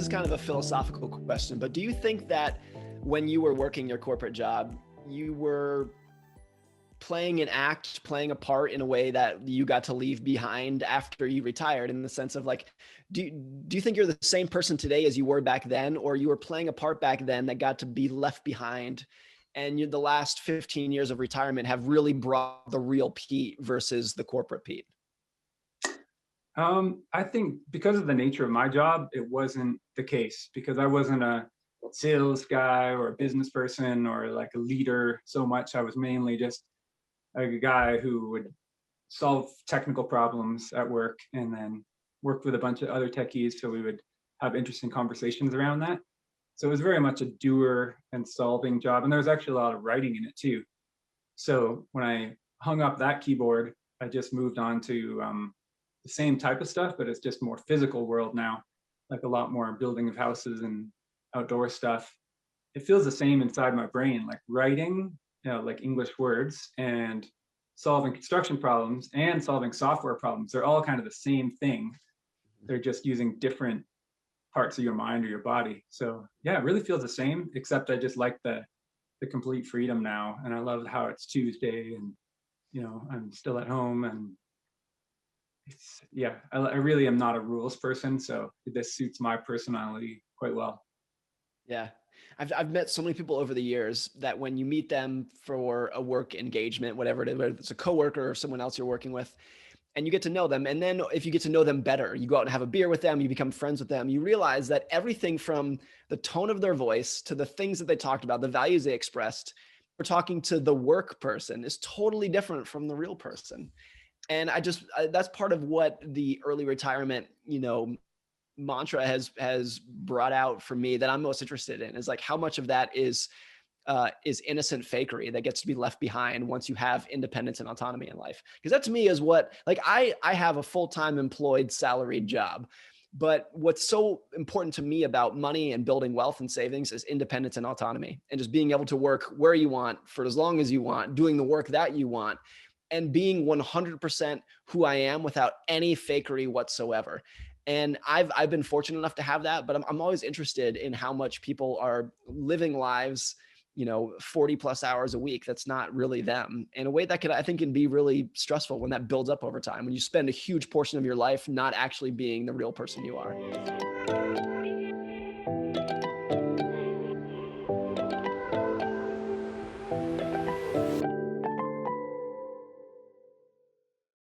kind of a philosophical question, but do you think that when you were working your corporate job, you were playing an act, playing a part in a way that you got to leave behind after you retired, in the sense of like, do you think you're the same person today as you were back then, or you were playing a part back then that got to be left behind, and the last 15 years of retirement have really brought the real Pete versus the corporate Pete? I think because of the nature of my job, it wasn't the case because I wasn't a sales guy or a business person or like a leader so much. I was mainly just a guy who would solve technical problems at work and then worked with a bunch of other techies. So we would have interesting conversations around that. So it was very much a doer and solving job. And there was actually a lot of writing in it too. So when I hung up that keyboard, I just moved on to the same type of stuff, but it's just more physical world now, like a lot more building of houses and outdoor stuff. It feels the same inside my brain, like writing, like English words and solving construction problems and solving software problems. They're all kind of the same thing. They're just using different parts of your mind or your body. So yeah, it really feels the same, except I just like the complete freedom now. And I love how it's Tuesday and, I'm still at home and I really am not a rules person. So this suits my personality quite well. Yeah. I've met so many people over the years that when you meet them for a work engagement, whatever it is, whether it's a coworker or someone else you're working with, and you get to know them. And then if you get to know them better, you go out and have a beer with them, you become friends with them, you realize that everything from the tone of their voice to the things that they talked about, the values they expressed, we're talking to the work person, is totally different from the real person. And that's part of what the early retirement, mantra has brought out for me that I'm most interested in, is like how much of that is innocent fakery that gets to be left behind once you have independence and autonomy in life. Because that to me is what, like, I have a full-time employed salaried job, but what's so important to me about money and building wealth and savings is independence and autonomy, and just being able to work where you want for as long as you want, doing the work that you want, and being 100% who I am without any fakery whatsoever. And I've been fortunate enough to have that, but I'm always interested in how much people are living lives, 40 plus hours a week. That's not really them, in a way that I think can be really stressful when that builds up over time, when you spend a huge portion of your life not actually being the real person you are.